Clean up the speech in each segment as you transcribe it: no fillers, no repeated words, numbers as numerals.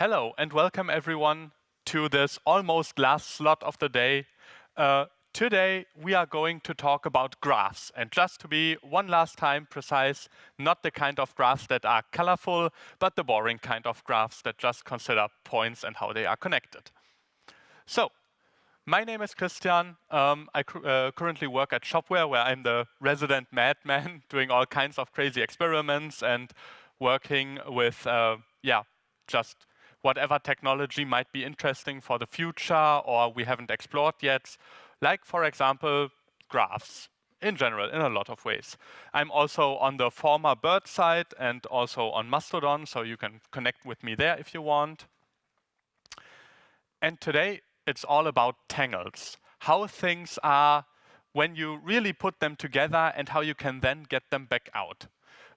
Hello and welcome everyone to this almost last slot of the day. Today we are going to talk about graphs, and just to be one last time precise, not the kind of graphs that are colorful, but the boring kind of graphs that just consider points and how they are connected. So, my name is Christian. I currently work at Shopware, where I'm the resident madman doing all kinds of crazy experiments and working with, just whatever technology might be interesting for the future or we haven't explored yet, like, for example, graphs in general, in a lot of ways. I'm also on the former Bird side and also on Mastodon, so you can connect with me there if you want. And today, it's all about tangles, how things are when you really put them together and how you can then get them back out.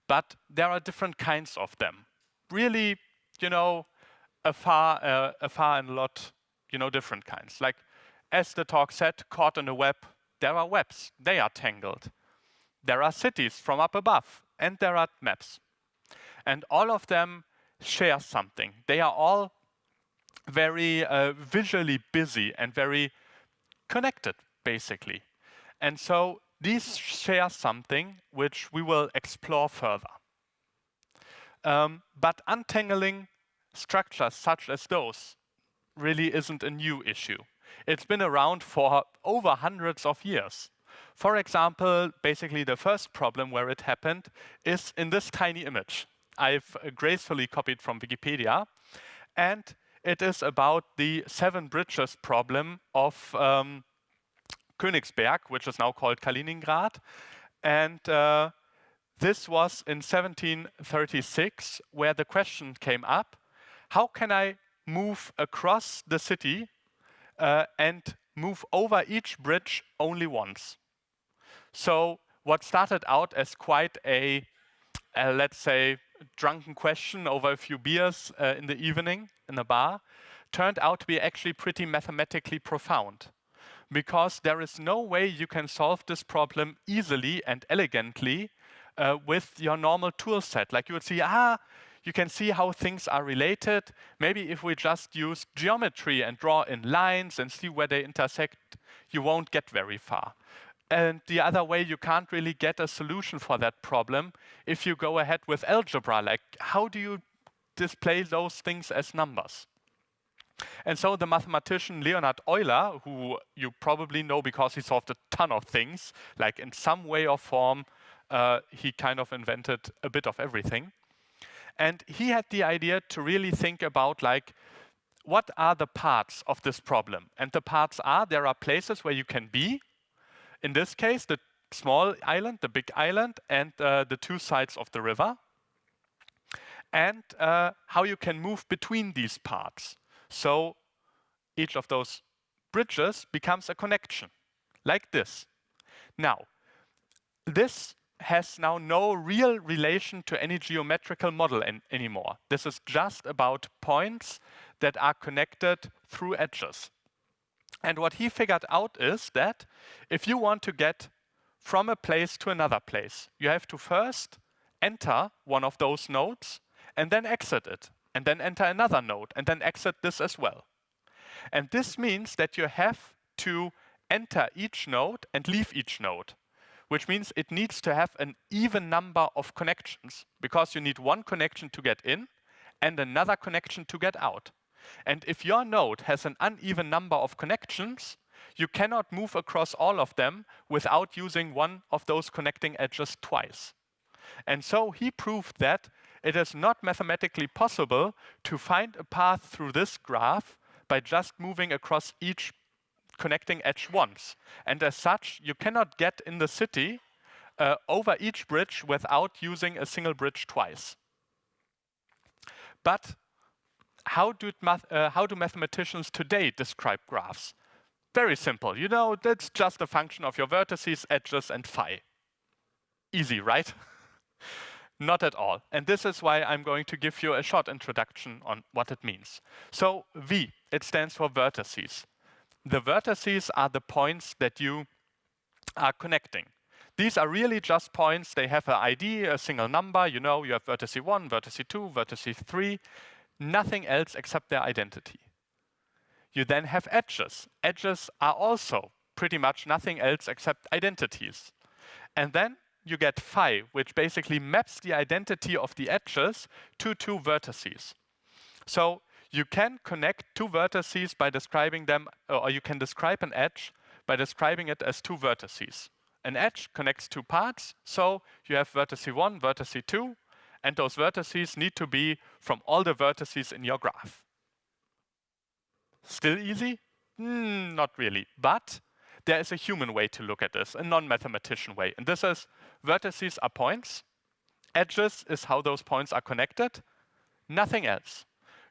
But there are different kinds of them. Really, a far and a lot, different kinds. Like, as the talk said, caught in a web, there are webs, they are tangled. There are cities from up above, and there are maps. And all of them share something. They are all very visually busy and very connected, basically. And so these share something which we will explore further. But untangling structures such as those really isn't a new issue. It's been around for over hundreds of years. For example, basically the first problem where it happened is in this tiny image. I've gracefully copied from Wikipedia, and it is about the 7 bridges problem of Königsberg, which is now called Kaliningrad. And this was in 1736, where the question came up, how can I move across the city and move over each bridge only once? So what started out as quite a let's say, drunken question over a few beers in the evening in a bar, turned out to be actually pretty mathematically profound. Because there is no way you can solve this problem easily and elegantly with your normal tool set. Like, you would see, you can see how things are related. Maybe if we just use geometry and draw in lines and see where they intersect, you won't get very far. And the other way, you can't really get a solution for that problem if you go ahead with algebra. Like, how do you display those things as numbers? And so the mathematician Leonhard Euler, who you probably know because he solved a ton of things, like in some way or form, he kind of invented a bit of everything. And he had the idea to really think about, like, what are the parts of this problem? And the parts are, there are places where you can be. In this case, the small island, the big island, and the 2 sides of the river. And how you can move between these parts. So each of those bridges becomes a connection, like this. Now, this has now no real relation to any geometrical model anymore. This is just about points that are connected through edges. And what he figured out is that if you want to get from a place to another place, you have to first enter one of those nodes and then exit it, and then enter another node and then exit this as well. And this means that you have to enter each node and leave each node, which means it needs to have an even number of connections, because you need one connection to get in and another connection to get out. And if your node has an uneven number of connections, you cannot move across all of them without using one of those connecting edges twice. And so he proved that it is not mathematically possible to find a path through this graph by just moving across each connecting edge once. And as such, you cannot get in the city over each bridge without using a single bridge twice. But how do mathematicians today describe graphs? Very simple. That's just a function of your vertices, edges, and phi. Easy, right? Not at all. And this is why I'm going to give you a short introduction on what it means. So V, it stands for vertices. The vertices are the points that you are connecting. These are really just points. They have an ID, a single number. You have vertex 1, vertex 2, vertex 3. nothing else except their identity. You then have edges. Edges are also pretty much nothing else except identities. And then you get phi, which basically maps the identity of the edges to two vertices. So you can connect two vertices by describing them, or you can describe an edge by describing it as two vertices. An edge connects two parts, so you have vertex 1, vertex 2, and those vertices need to be from all the vertices in your graph. Still easy? Not really, but there is a human way to look at this, a non-mathematician way, and this is vertices are points, edges is how those points are connected, nothing else.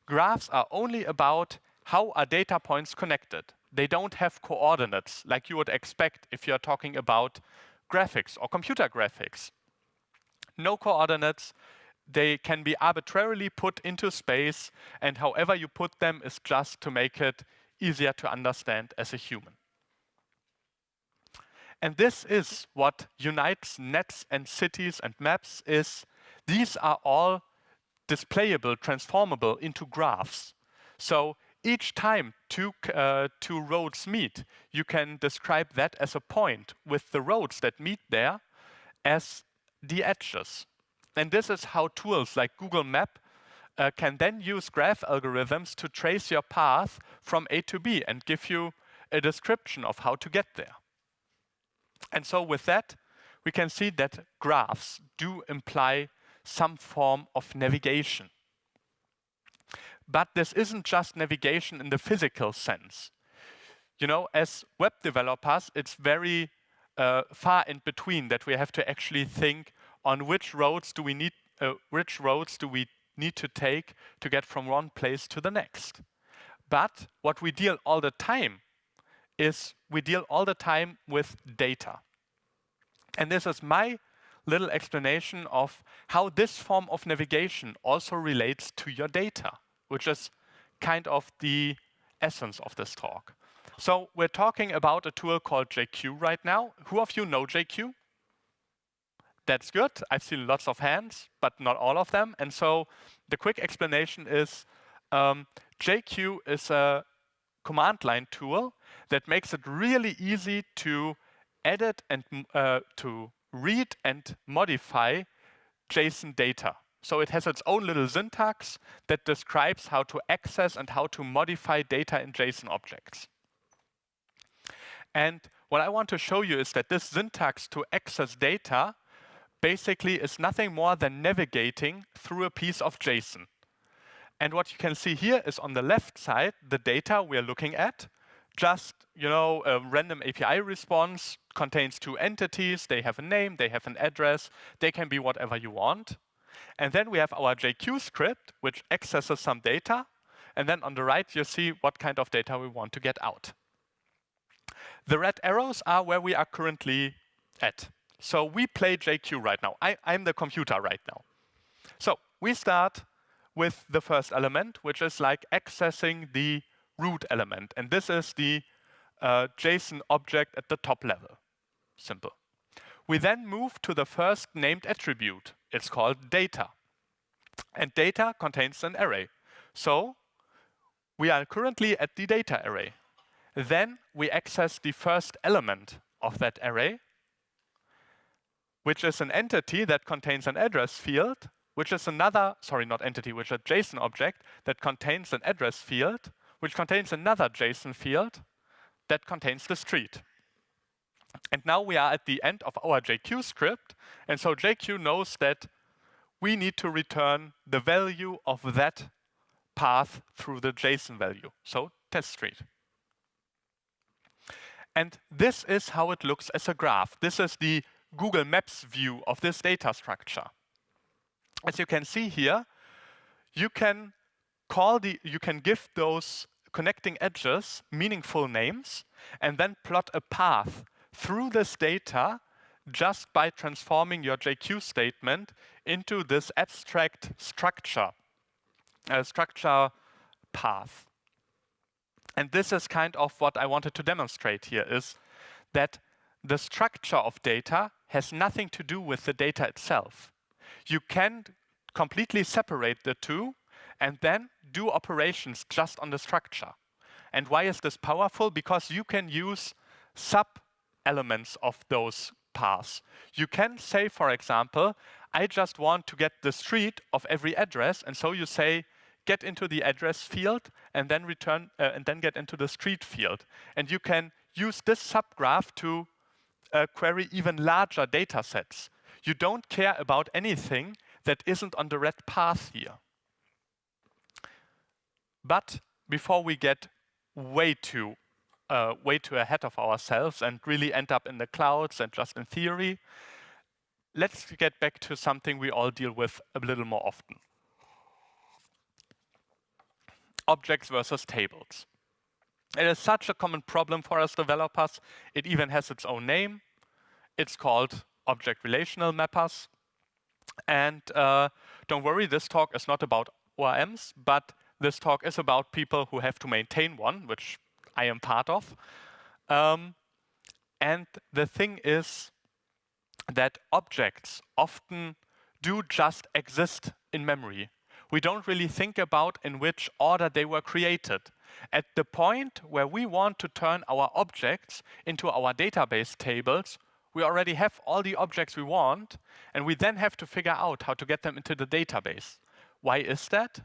Graphs are only about how are data points connected. They don't have coordinates like you would expect if you're talking about graphics or computer graphics. No coordinates. They can be arbitrarily put into space, and however you put them is just to make it easier to understand as a human. And this is what unites nets and cities and maps is. These are all displayable, transformable into graphs. So each time two roads meet, you can describe that as a point with the roads that meet there as the edges. And this is how tools like Google Map can then use graph algorithms to trace your path from A to B and give you a description of how to get there. And so with that, we can see that graphs do imply some form of navigation. But this isn't just navigation in the physical sense. You know, as web developers, it's very far in between that we have to actually think on which roads do we need to take to get from one place to the next. But what we deal all the time is we deal all the time with data. And this is my little explanation of how this form of navigation also relates to your data, which is kind of the essence of this talk. So we're talking about a tool called JQ right now. Who of you know JQ? That's good. I've seen lots of hands, but not all of them. And so the quick explanation is JQ is a command line tool that makes it really easy to edit and to read and modify JSON data. So it has its own little syntax that describes how to access and how to modify data in JSON objects. And what I want to show you is that this syntax to access data basically is nothing more than navigating through a piece of JSON. And what you can see here is on the left side, the data we're looking at. Just, you know, a random API response contains two entities. They have a name, they have an address. They can be whatever you want. And then we have our JQ script, which accesses some data. And then on the right, you see what kind of data we want to get out. The red arrows are where we are currently at. So we play JQ right now. I'm the computer right now. So we start with the first element, which is like accessing the root element. And this is the JSON object at the top level. Simple. We then move to the first named attribute. It's called data. And data contains an array. So we are currently at the data array. Then we access the first element of that array, which is an entity that contains an address field, which is another, sorry, not entity, which is a JSON object that contains an address field, which contains another JSON field that contains the street. And now we are at the end of our JQ script, and so JQ knows that we need to return the value of that path through the JSON value, so test street. And this is how it looks as a graph. This is the Google Maps view of this data structure. As you can see here, you can give those connecting edges meaningful names and then plot a path through this data just by transforming your JQ statement into this abstract structure path. And this is kind of what I wanted to demonstrate here, is that the structure of data has nothing to do with the data itself. You can completely separate the two and then do operations just on the structure. And why is this powerful? Because you can use sub-elements of those paths. You can say, for example, I just want to get the street of every address, and so you say, get into the address field and then return and then get into the street field. And you can use this subgraph to query even larger data sets. You don't care about anything that isn't on the red path here. But before we get way too ahead of ourselves and really end up in the clouds and just in theory, let's get back to something we all deal with a little more often. Objects versus tables. It is such a common problem for us developers. It even has its own name. It's called object relational mappers. And don't worry, this talk is not about ORMs, but this talk is about people who have to maintain one, which I am part of. And the thing is that objects often do just exist in memory. We don't really think about in which order they were created. At the point where we want to turn our objects into our database tables, we already have all the objects we want, and we then have to figure out how to get them into the database. Why is that?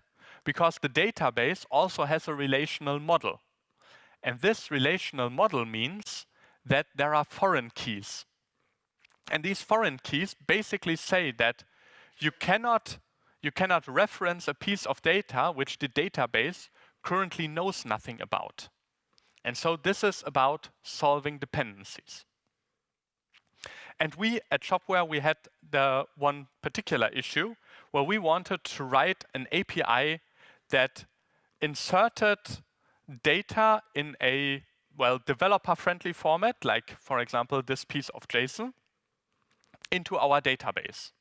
Because the database also has a relational model. And this relational model means that there are foreign keys. And these foreign keys basically say that you cannot reference a piece of data which the database currently knows nothing about. And so this is about solving dependencies. And we at Shopware, we had the one particular issue where we wanted to write an API that inserted data in a, well, developer-friendly format, like, for example, this piece of JSON, into our database.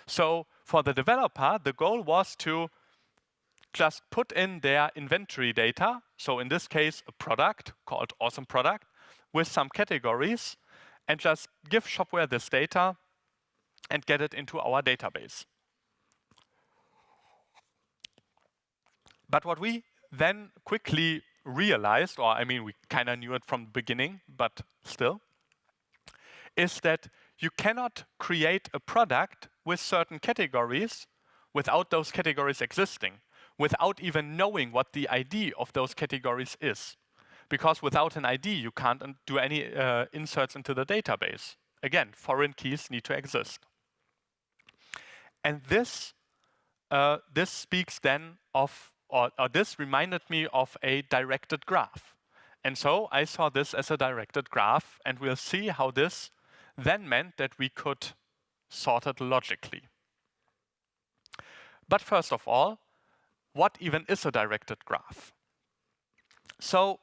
So for the developer, the goal was to just put in their inventory data, so in this case, a product called Awesome Product, with some categories, and just give Shopware this data and get it into our database. But what we then quickly realized, or I mean, we kind of knew it from the beginning, but still, is that you cannot create a product with certain categories without those categories existing, without even knowing what the ID of those categories is. Because without an ID, you can't do any inserts into the database. Again, foreign keys need to exist. And this speaks then of, or this reminded me of a directed graph. And so I saw this as a directed graph, and we'll see how this then meant that we could sort it logically. But first of all, what even is a directed graph? So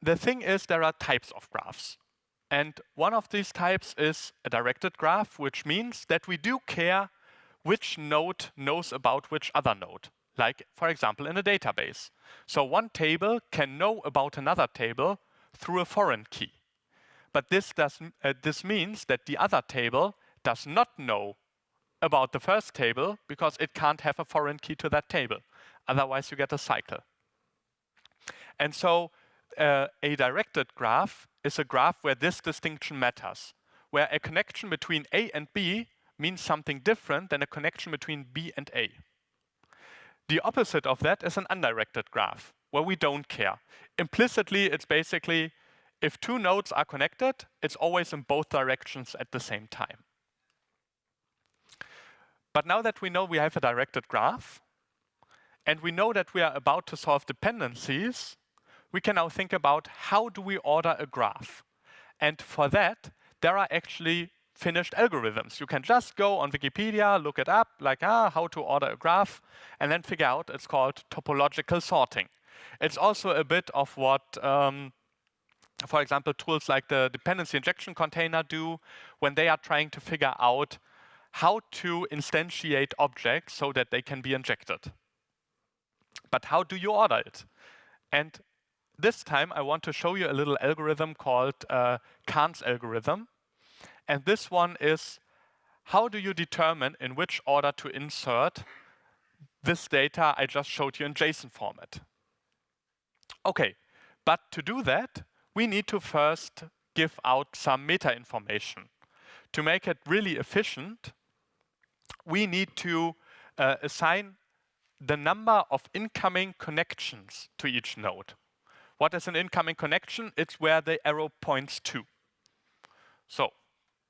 the thing is, there are types of graphs. And one of these types is a directed graph, which means that we do care which node knows about which other node. Like, for example, in a database. So one table can know about another table through a foreign key. But this means that the other table does not know about the first table because it can't have a foreign key to that table. Otherwise, you get a cycle. And so a directed graph is a graph where this distinction matters, where a connection between A and B means something different than a connection between B and A. The opposite of that is an undirected graph, where we don't care. Implicitly, it's basically, if two nodes are connected, it's always in both directions at the same time. But now that we know we have a directed graph, and we know that we are about to solve dependencies, we can now think about how do we order a graph. And for that, there are actually finished algorithms. You can just go on Wikipedia, look it up, like how to order a graph, and then figure out it's called topological sorting. It's also a bit of what, for example, tools like the dependency injection container do when they are trying to figure out how to instantiate objects so that they can be injected. But how do you order it? And this time I want to show you a little algorithm called Kahn's algorithm. And this one is, how do you determine in which order to insert this data I just showed you in JSON format. Okay, but to do that, we need to first give out some meta information. To make it really efficient, we need to assign the number of incoming connections to each node. What is an incoming connection? It's where the arrow points to. So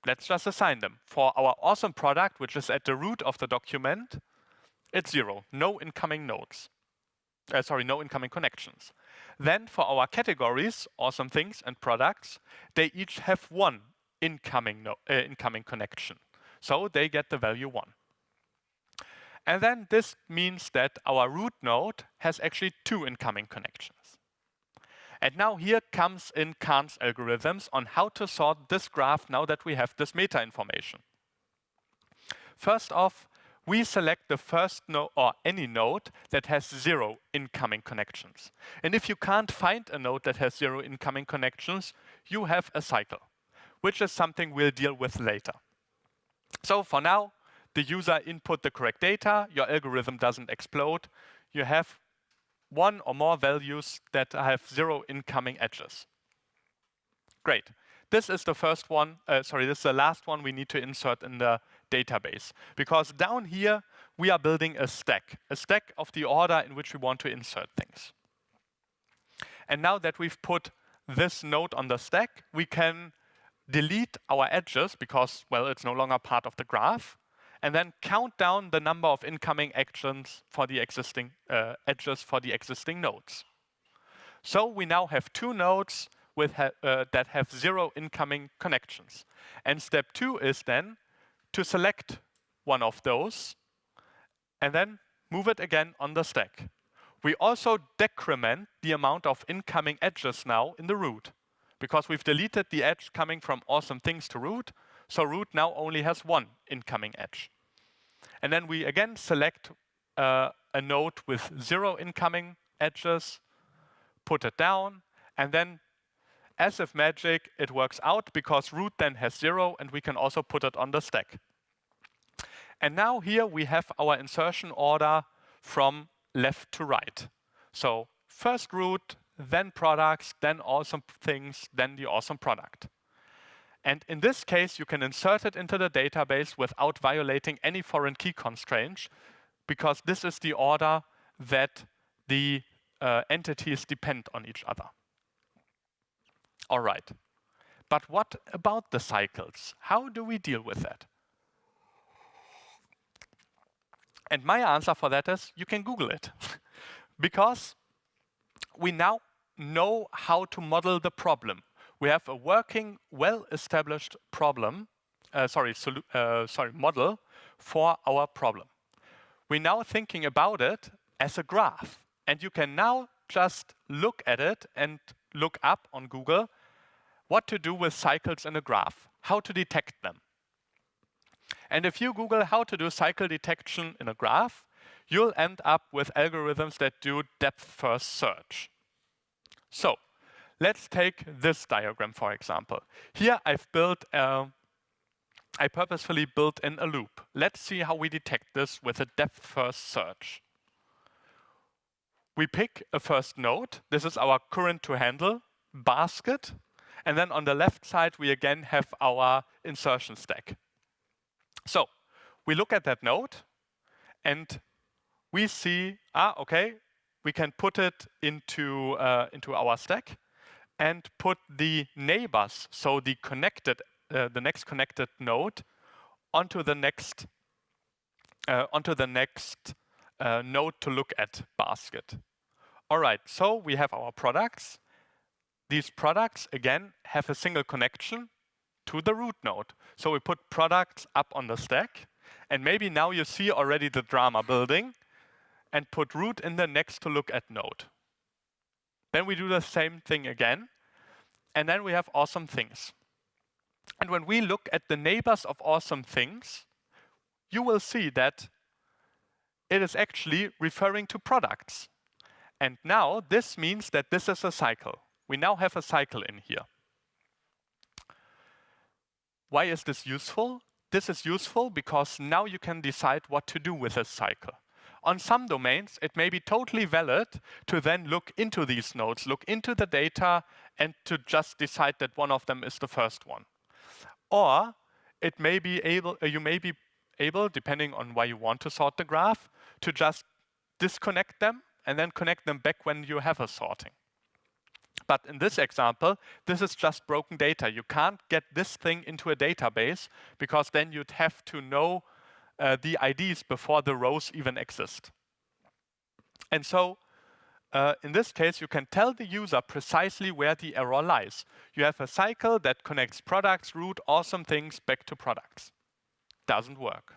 let's just assign them. For our awesome product, which is at the root of the document, it's 0, no incoming nodes. No incoming connections. Then for our categories, awesome things and products, they each have 1 incoming connection. So they get the value 1. And then this means that our root node has actually 2 incoming connections. And now here comes in Kahn's algorithms on how to sort this graph now that we have this meta information. First off, we select the first node or any node that has 0 incoming connections. And if you can't find a node that has 0 incoming connections, you have a cycle, which is something we'll deal with later. So for now, the user input the correct data, your algorithm doesn't explode, you have 1 or more values that have 0 incoming edges. Great. This is the first one, this is the last one we need to insert in the database. Because down here, we are building a stack of the order in which we want to insert things. And now that we've put this node on the stack, we can delete our edges because, well, it's no longer part of the graph, and then count down the number of incoming actions for the existing edges for the existing nodes. So we now have 2 nodes with that have 0 incoming connections. And step 2 is then to select one of those and then move it again on the stack. We also decrement the amount of incoming edges now in the root because we've deleted the edge coming from awesome things to root. So root now only has 1 incoming edge. And then we again select a node with 0 incoming edges, put it down, and then as if magic, it works out because root then has 0 and we can also put it on the stack. And now here we have our insertion order from left to right. So first root, then products, then awesome things, then the awesome product. And in this case, you can insert it into the database without violating any foreign key constraints because this is the order that the entities depend on each other. All right, but what about the cycles? How do we deal with that? And my answer for that is you can Google it because we now know how to model the problem. We have a working, well-established model for our problem. We're now thinking about it as a graph, and you can now just look at it and look up on Google what to do with cycles in a graph, how to detect them. And if you Google how to do cycle detection in a graph, you'll end up with algorithms that do depth-first search. So let's take this diagram, for example. Here I've built, I purposefully built in a loop. Let's see how we detect this with a depth-first search. We pick a first node. This is our current to handle basket. And then on the left side, we again have our insertion stack. So we look at that node and we see, okay, we can put it into our stack and put the neighbors, so the next connected node, onto the next node to look at basket. All right, so we have our products. These products, again, have a single connection to the root node. So we put products up on the stack, and maybe now you see already the drama building, and put root in the next to look at node. Then we do the same thing again, and then we have awesome things. And when we look at the neighbors of awesome things, you will see that it is actually referring to products. And now this means that this is a cycle. We now have a cycle in here. Why is this useful? This is useful because now you can decide what to do with this cycle. On some domains, it may be totally valid to then look into these nodes, look into the data, and to just decide that one of them is the first one. Or it may be able, you may be able, depending on why you want to sort the graph, to just disconnect them and then connect them back when you have a sorting. But in this example, this is just broken data. You can't get this thing into a database because then you'd have to know the IDs before the rows even exist. And so in this case, you can tell the user precisely where the error lies. You have a cycle that connects products, route, awesome things back to products. Doesn't work.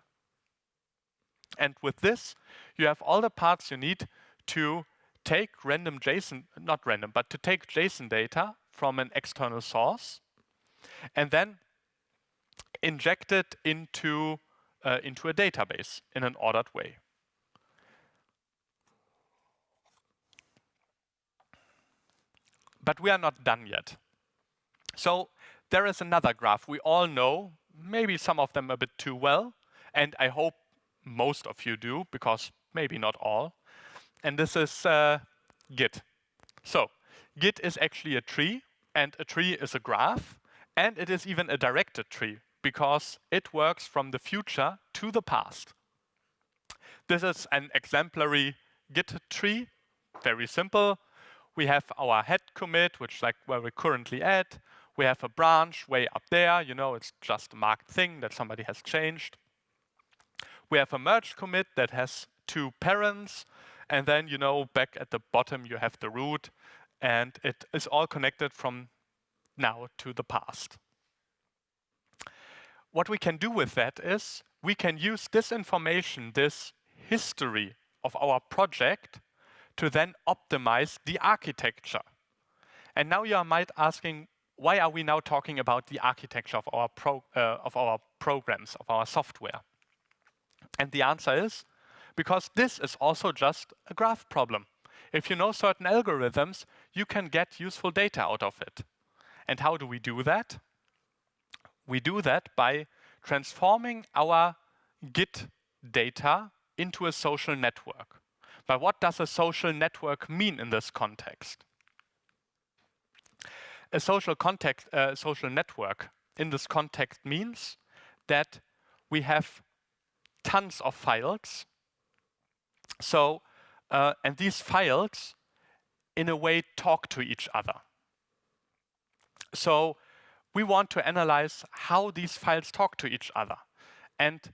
And with this, you have all the parts you need to take random JSON, not random, but to take JSON data from an external source and then inject it into a database in an ordered way. But we are not done yet. So there is another graph we all know, maybe some of them a bit too well, and I hope most of you do, because maybe not all. And this is Git. So Git is actually a tree, and a tree is a graph, and it is even a directed tree, because it works from the future to the past. This is an exemplary Git tree, very simple. We have our head commit, which is like where we're currently at. We have a branch way up there, you know, it's just a marked thing that somebody has changed. We have a merge commit that has two parents, and then, you know, back at the bottom you have the root, and it is all connected from now to the past. What we can do with that is we can use this information, this history of our project, to then optimize the architecture. And now you might asking, why are we now talking about the architecture of our programs, of our software? And the answer is, because this is also just a graph problem. If you know certain algorithms, you can get useful data out of it. And how do we do that? We do that by transforming our Git data into a social network. But what does a social network mean in this context? A social network in this context means that we have tons of files. So, and these files, in a way, talk to each other. So we want to analyze how these files talk to each other. And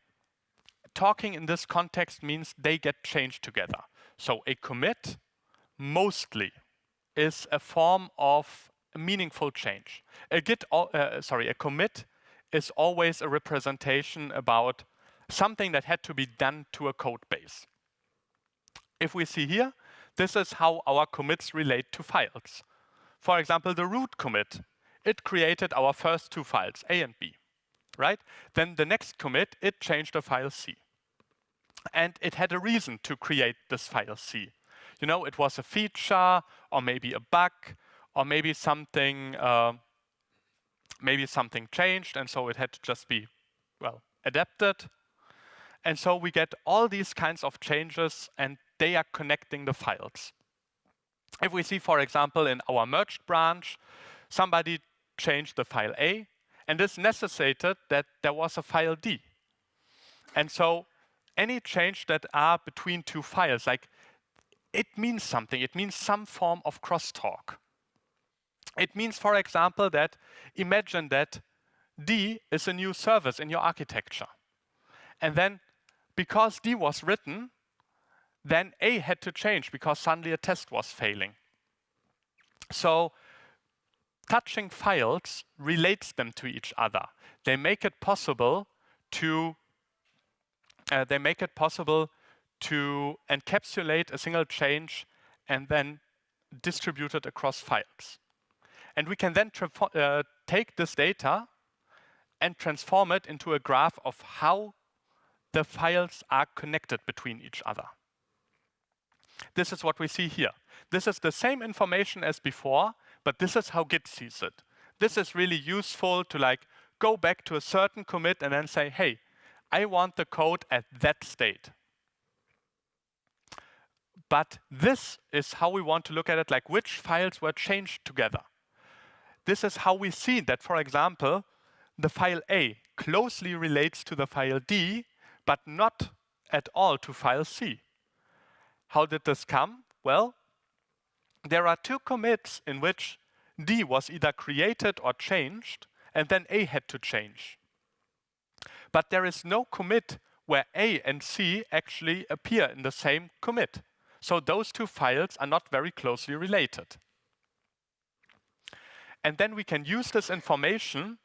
talking in this context means they get changed together. So a commit mostly is a form of a meaningful change. A commit is always a representation about something that had to be done to a code base. If we see here, this is how our commits relate to files. For example, the root commit, it created our first two files, A and B, right? Then the next commit, it changed the file C. And it had a reason to create this file C. You know, it was a feature, or maybe a bug, or maybe something changed, and so it had to just be, well, adapted. And so we get all these kinds of changes, and they are connecting the files. If we see, for example, in our merged branch, somebody changed the file A, and this necessitated that there was a file D. And so any change that are between two files, like, it means something. It means some form of crosstalk. It means, for example, that imagine that D is a new service in your architecture. And then, because D was written, then A had to change because suddenly a test was failing. So touching files relates them to each other. They make it possible to encapsulate a single change and then distribute it across files. And we can then take this data and transform it into a graph of how the files are connected between each other. This is what we see here. This is the same information as before, but this is how Git sees it. This is really useful to go back to a certain commit and then say, hey, I want the code at that state. But this is how we want to look at it, like which files were changed together. This is how we see that, for example, the file A closely relates to the file D, but not at all to file C. How did this come? Well, there are two commits in which D was either created or changed, and then A had to change. But there is no commit where A and C actually appear in the same commit. So those two files are not very closely related. And then we can use this information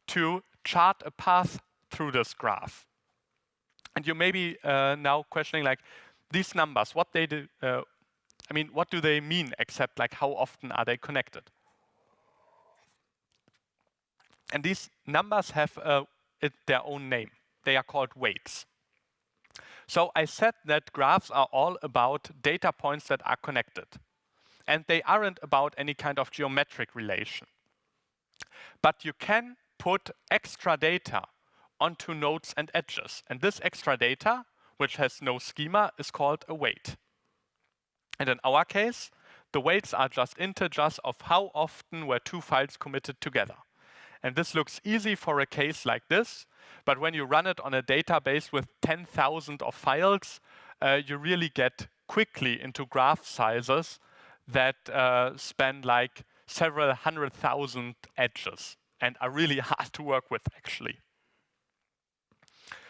to chart a path through this graph. And you may be now questioning, like, these numbers, what they do, what do they mean, except like how often are they connected? And these numbers have their own name. They are called weights. So I said that graphs are all about data points that are connected. And they aren't about any kind of geometric relation. But you can put extra data onto nodes and edges. And this extra data, which has no schema, is called a weight. And in our case, the weights are just integers of how often were two files committed together. And this looks easy for a case like this, but when you run it on a database with 10,000 of files, you really get quickly into graph sizes that span like several 100,000 edges and are really hard to work with, actually.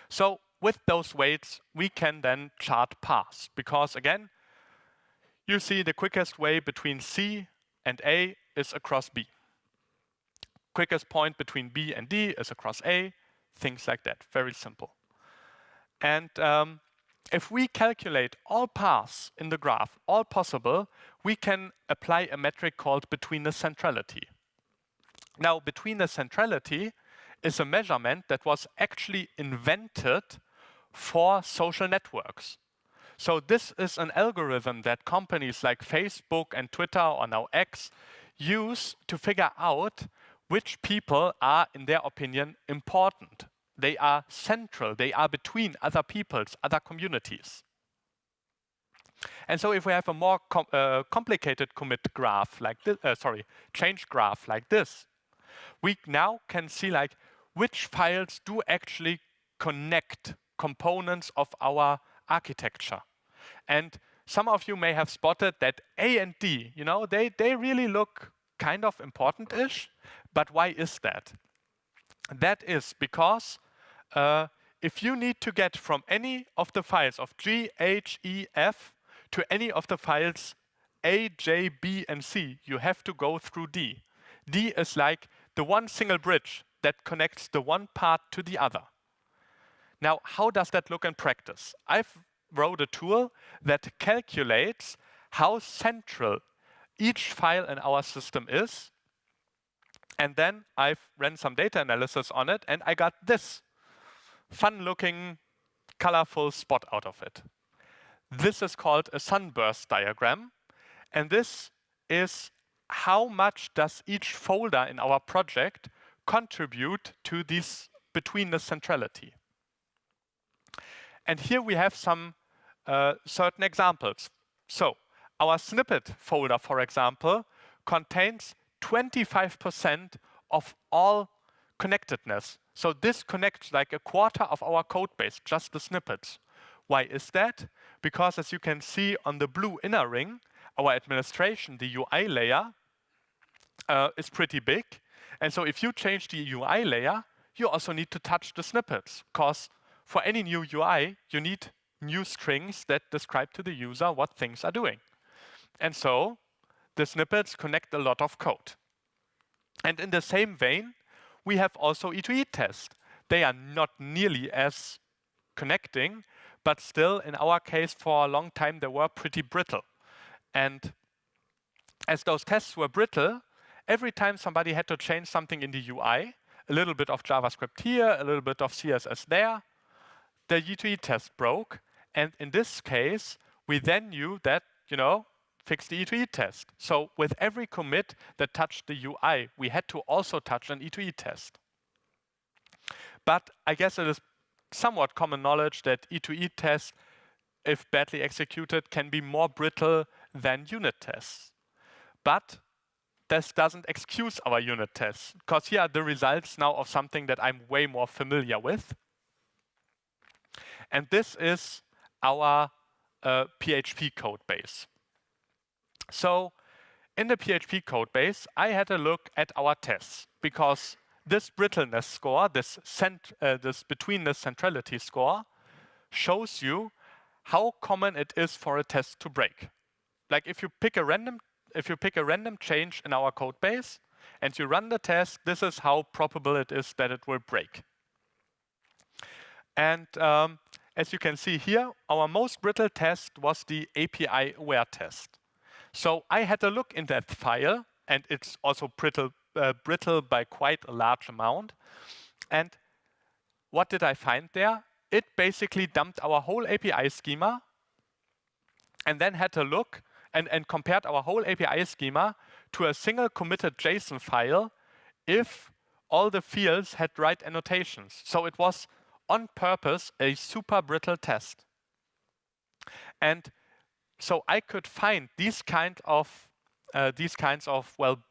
So with those weights, we can then chart paths, because again, you see the quickest way between C and A is across B. Quickest point between B and D is across A, things like that, very simple. And if we calculate all paths in the graph, all possible, we can apply a metric called betweenness centrality. Now, betweenness centrality is a measurement that was actually invented for social networks. So this is an algorithm that companies like Facebook and Twitter, or now X, use to figure out which people are, in their opinion, important. They are central. They are between other peoples, other communities. And so if we have a more complicated commit graph like this, change graph like this, we now can see like which files do actually connect components of our architecture. And some of you may have spotted that A and D, they really look kind of important-ish, but why is that? That is because if you need to get from any of the files of G, H, E, F to any of the files A, J, B, and C, you have to go through D. D is like the one single bridge that connects the one part to the other. Now, how does that look in practice? I've wrote a tool that calculates how central each file in our system is. And then I've ran some data analysis on it, and I got this fun-looking, colorful spot out of it. This is called a sunburst diagram. And this is how much does each folder in our project contribute to this betweenness centrality. And here we have some certain examples. So our snippet folder, for example, contains 25% of all connectedness. So this connects like a quarter of our code base, just the snippets. Why is that? Because as you can see on the blue inner ring, our administration, the UI layer, is pretty big. And so if you change the UI layer, you also need to touch the snippets, because for any new UI, you need new strings that describe to the user what things are doing. And so the snippets connect a lot of code. And in the same vein, we have also E2E tests. They are not nearly as connecting, but still, in our case, for a long time, they were pretty brittle. And as those tests were brittle, every time somebody had to change something in the UI, a little bit of JavaScript here, a little bit of CSS there, the E2E test broke. And in this case, we then knew that, fix the E2E test. So with every commit that touched the UI, we had to also touch an E2E test. But I guess it is somewhat common knowledge that E2E tests if badly executed, can be more brittle than unit tests. But this doesn't excuse our unit tests, because here are the results now of something that I'm way more familiar with. And this is our PHP code base. So in the PHP code base, I had a look at our tests, because this brittleness score, this betweenness centrality score, shows you how common it is for a test to break. Like if you pick a random change in our code base and you run the test, this is how probable it is that it will break. And as you can see here, our most brittle test was the API aware test. So I had a look in that file, and it's also brittle by quite a large amount. And what did I find there? It basically dumped our whole API schema and then had a look and compared our whole API schema to a single committed JSON file if all the fields had right annotations. So it was on purpose a super brittle test. And so I could find these kinds of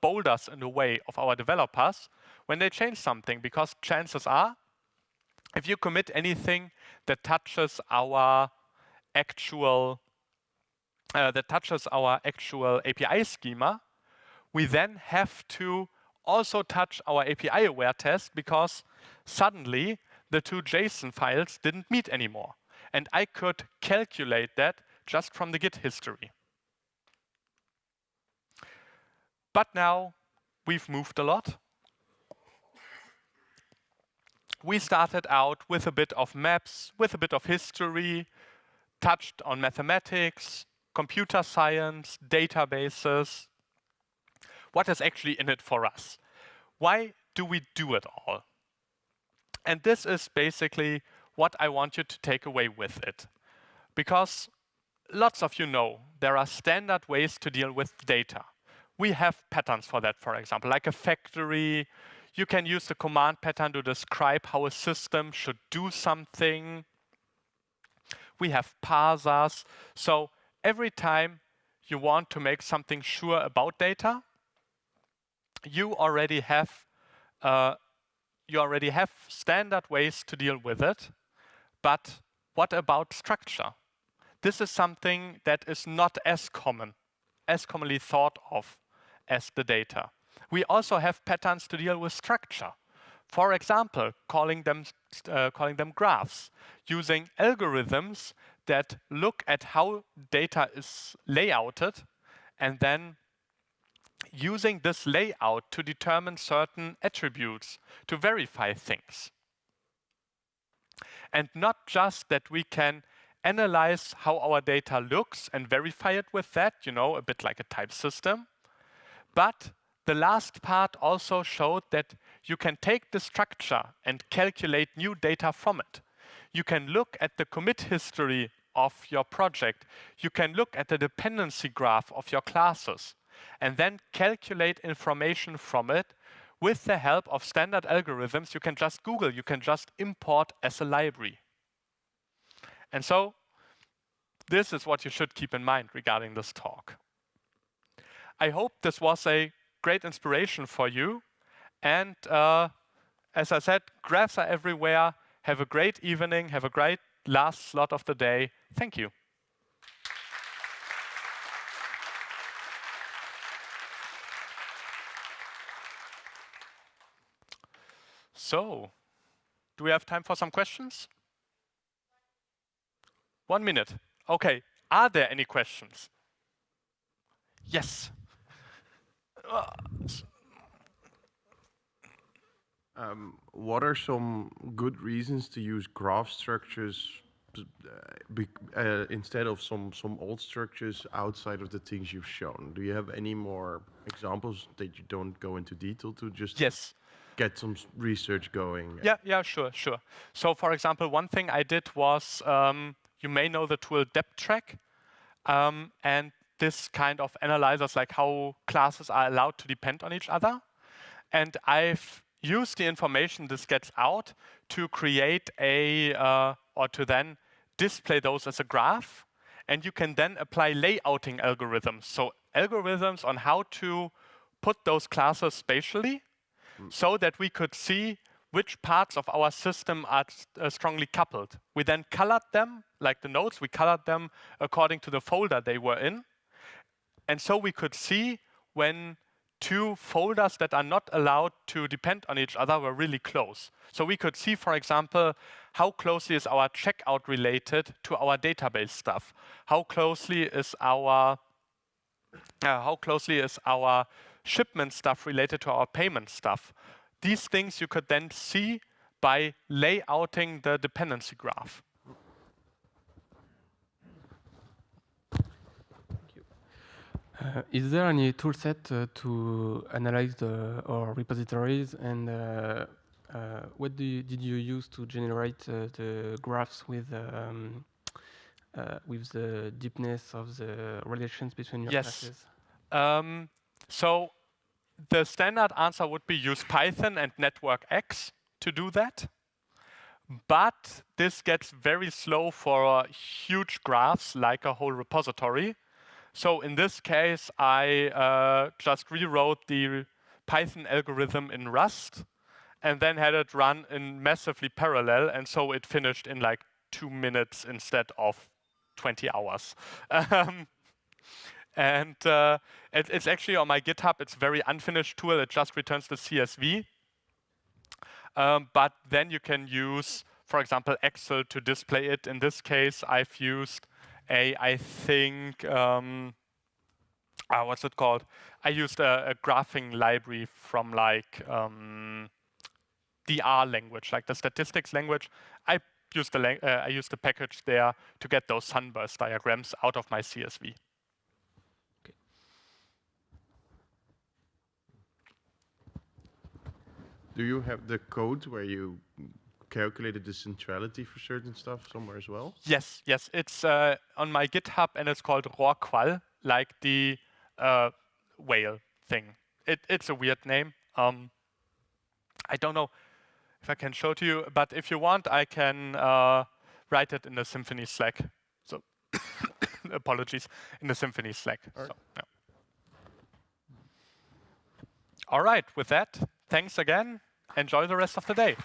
boulders in the way of our developers when they change something, because chances are, if you commit anything that touches our actual API schema, we then have to also touch our API aware test, because suddenly the two JSON files didn't meet anymore. And I could calculate that just from the Git history. But now we've moved a lot. We started out with a bit of maps, with a bit of history, touched on mathematics, computer science, databases. What is actually in it for us? Why do we do it all? And this is basically what I want you to take away with it. Because lots of you know there are standard ways to deal with data. We have patterns for that, for example, like a factory. You can use the command pattern to describe how a system should do something. We have parsers. So every time you want to make something sure about data, you already have standard ways to deal with it. But what about structure? This is something that is not as commonly thought of as the data. We also have patterns to deal with structure. For example, calling them graphs, using algorithms that look at how data is layouted and then using this layout to determine certain attributes, to verify things. And not just that we can analyze how our data looks and verify it with that, a bit like a type system. But the last part also showed that you can take the structure and calculate new data from it. You can look at the commit history of your project. You can look at the dependency graph of your classes and then calculate information from it with the help of standard algorithms you can just Google, you can just import as a library. And so this is what you should keep in mind regarding this talk. I hope this was a great inspiration for you. And as I said, graphs are everywhere. Have a great evening. Have a great last slot of the day. Thank you. So, do we have time for some questions? 1 minute. Okay. Are there any questions? Yes. What are some good reasons to use graph structures instead of some old structures outside of the things you've shown? Do you have any more examples that you don't go into detail to just get some research going? Yeah, sure. So for example, one thing I did was, you may know the tool DepTrack, and this kind of analyzes like how classes are allowed to depend on each other. And I've used the information this gets out to create or to then display those as a graph, and you can then apply layouting algorithms. So algorithms on how to put those classes spatially so that we could see which parts of our system are strongly coupled. We then colored them, like the nodes, we colored them according to the folder they were in. And so we could see when two folders that are not allowed to depend on each other were really close. So we could see, for example, how closely is our checkout related to our database stuff? How closely is our shipment stuff related to our payment stuff? These things you could then see by layouting the dependency graph. Is there any toolset to analyze our repositories, and what did you use to generate the graphs with the deepness of the relations between your classes? So the standard answer would be use Python and NetworkX to do that. But this gets very slow for huge graphs like a whole repository. So in this case, I just rewrote the Python algorithm in Rust and then had it run in massively parallel. And so it finished in like 2 minutes instead of 20 hours. And it's actually on my GitHub. It's a very unfinished tool. It just returns the CSV. But then you can use, for example, Excel to display it. In this case, I've used I think, what's it called? I used a graphing library from like the R language, like the statistics language. I used the package there to get those sunburst diagrams out of my CSV. Okay. Do you have the code where you calculated the centrality for certain stuff somewhere as well? Yes. It's on my GitHub, and it's called Rorqual, like the whale thing. It's a weird name. I don't know if I can show it to you, but if you want, I can write it in the Symfony Slack. So apologies, in the Symfony Slack. All right. So, yeah. All right, with that, thanks again. Enjoy the rest of the day.